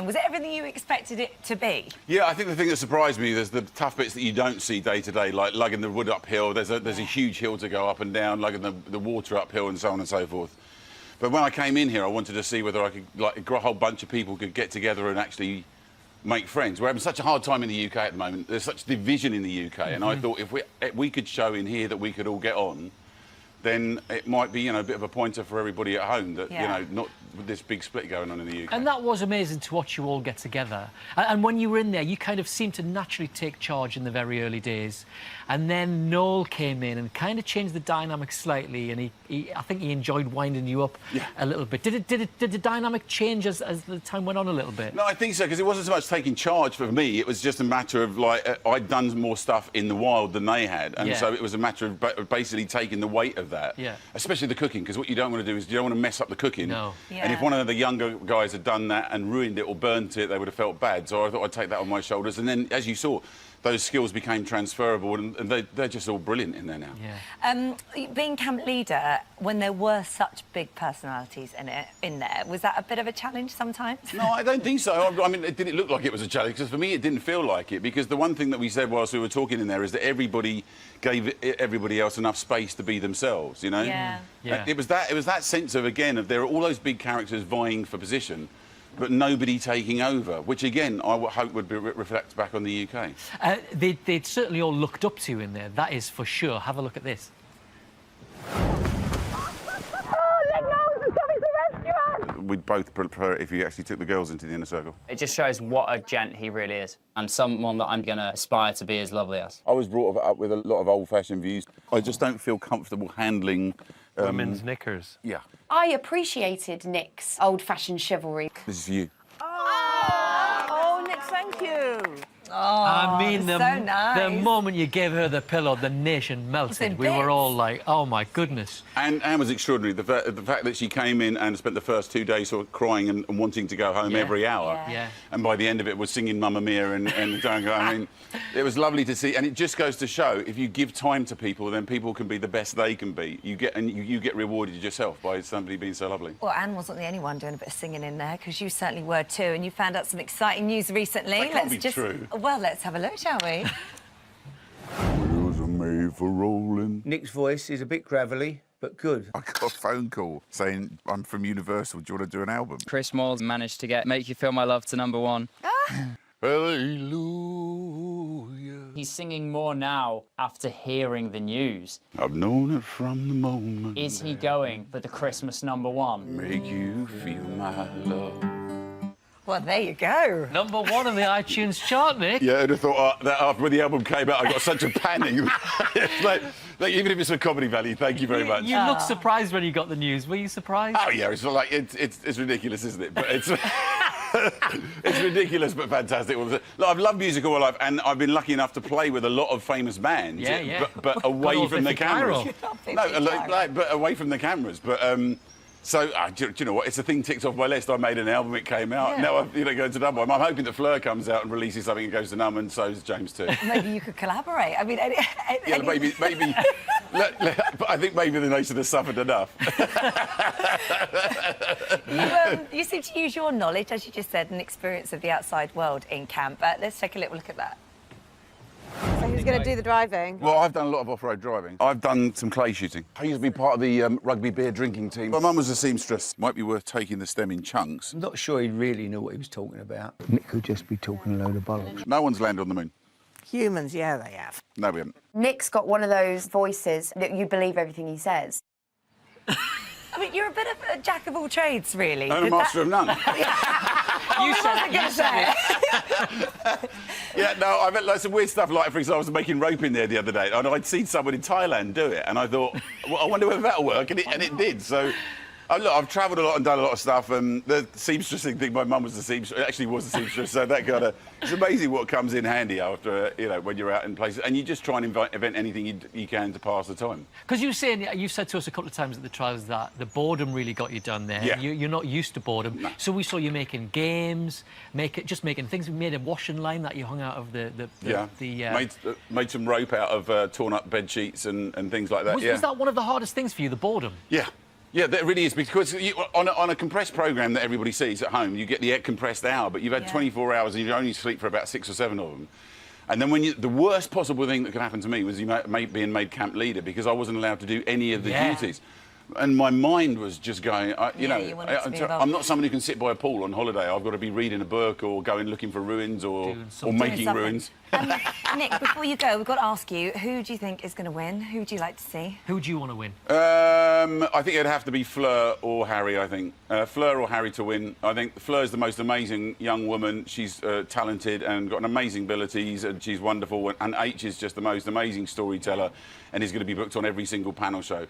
And was it everything you expected it to be? Yeah, I think the thing that surprised me, there's the tough bits that you don't see day to day, like lugging the wood uphill. There's a huge hill to go up and down, lugging the water uphill and so on and so forth. But when I came in here, I wanted to see whether I could, like, a whole bunch of people could get together and actually make friends. We're having such a hard time in the UK at the moment. There's such division in the UK, and I thought if we could show in here that we could all get on, then it might be, you know, a bit of a pointer for everybody at home that, you know, not with this big split going on in the UK. And that was amazing to watch you all get together. And when you were in there, you kind of seemed to naturally take charge in the very early days. And then Noel came in and kind of changed the dynamic slightly, and I think he enjoyed winding you up a little bit. Did the dynamic change as the time went on a little bit? No, I think so, because it wasn't so much taking charge for me. It was just a matter of, like, I'd done more stuff in the wild than they had, and so it was a matter of basically taking the weight of that. Yeah. Especially the cooking, because what you don't want to do is you don't want to mess up the cooking. No. Yeah. And if one of the younger guys had done that and ruined it or burnt it, they would have felt bad. So I thought I'd take that on my shoulders. And then, as you saw, those skills became transferable, and they're just all brilliant in there now. Yeah. Being camp leader, when there were such big personalities in there, was that a bit of a challenge sometimes? No, I don't think so. I mean, it didn't look like it was a challenge, because for me it didn't feel like it, because the one thing that we said whilst we were talking in there is that everybody gave everybody else enough space to be themselves, you know? Yeah. Yeah. It was that sense of, again, of there are all those big characters vying for position, but nobody taking over, which, again, I would hope would be reflect back on the UK. They'd certainly all looked up to you in there, that is for sure. Have a look at this. Nick Knowles is coming to rescue us! We'd both prefer it if you actually took the girls into the inner circle. It just shows what a gent he really is, and someone that I'm going to aspire to be as lovely as. I was brought up with a lot of old-fashioned views. I just don't feel comfortable handling... women's knickers. Yeah. I appreciated Nick's old-fashioned chivalry. This is for you. Oh, Nick, thank you. Oh, I mean, so nice. the moment you gave her the pillow, the nation melted. We were all like, oh, my goodness. And Anne was extraordinary. The fact that she came in and spent the first 2 days sort of crying and wanting to go home every hour. Yeah. And by the end of it was singing Mamma Mia and I mean, it was lovely to see. And it just goes to show, if you give time to people, then people can be the best they can be. You get rewarded yourself by somebody being so lovely. Well, Anne wasn't the only one doing a bit of singing in there, because you certainly were too, and you found out some exciting news recently. That can't be true. Well, let's have a look, shall we? Wheels are made for rolling. Nick's voice is a bit gravelly, but good. I got a phone call saying, I'm from Universal, do you want to do an album? Chris Moore managed to Make You Feel My Love to #1. Hallelujah. He's singing more now after hearing the news. I've known it from the moment. Is he going for the Christmas #1? Make you feel my love. Well, there you go. #1 on the iTunes chart, Nick. Yeah, I'd have thought that after when the album came out, I got such a panic. It's like, even if it's for comedy value, thank you very much. You looked surprised when you got the news. Were you surprised? Oh yeah, it's like it's ridiculous, isn't it? But it's it's ridiculous but fantastic. Look, I've loved music all my life, and I've been lucky enough to play with a lot of famous bands. Yeah. But away from the cameras. No, but away from the cameras. But so, do you know what? It's a thing ticked off my list. I made an album, it came out. Yeah. Now I'm going to #1. I'm hoping that Fleur comes out and releases something and goes to #1, and so's James too. Maybe you could collaborate. I mean, Yeah, maybe. But I think maybe the nation has suffered enough. You seem to use your knowledge, as you just said, and experience of the outside world in camp. Let's take a little look at that. So who's going to do the driving? Well, I've done a lot of off-road driving. I've done some clay shooting. I used to be part of the rugby beer drinking team. My mum was a seamstress. Might be worth taking the stem in chunks. I'm not sure he really knew what he was talking about. Nick could just be talking a load of bollocks. No one's landed on the moon. Humans, yeah, they have. No, we haven't. Nick's got one of those voices that you believe everything he says. I mean, you're a bit of a jack of all trades, really. And a master of none. You said it. You said it. Yeah, no, I've had like some weird stuff. Like, for example, I was making rope in there the other day, and I'd seen someone in Thailand do it, and I thought, well, I wonder whether that'll work, and it did. So, look, I've travelled a lot and done a lot of stuff, and the seamstress thing, my mum was the seamstress, actually was the seamstress, so that kind of, it's amazing what comes in handy after, when you're out in places, and you just try and invent anything you can to pass the time. Because you've said to us a couple of times at the trials that the boredom really got you done there. Yeah. You're not used to boredom. No. So we saw you making games, just making things. We made a washing line that you hung out of Made some rope out of torn up bed sheets and things like that. Was that one of the hardest things for you, the boredom? Yeah. Yeah, that really is, because on a compressed programme that everybody sees at home, you get the compressed hour, but you've had 24 hours and you only sleep for about 6 or 7 of them. And then the worst possible thing that could happen to me was being made camp leader, because I wasn't allowed to do any of the duties. And my mind was just going, I'm not someone who can sit by a pool on holiday. I've got to be reading a book or going looking for ruins or making ruins. Nick, before you go, we've got to ask you, who do you think is going to win? Who would you like to see? Who do you want to win? I think it'd have to be Fleur or Harry, I think. Fleur or Harry to win. I think Fleur's the most amazing young woman. She's talented and got an amazing abilities, and she's wonderful. And H is just the most amazing storyteller and is going to be booked on every single panel show.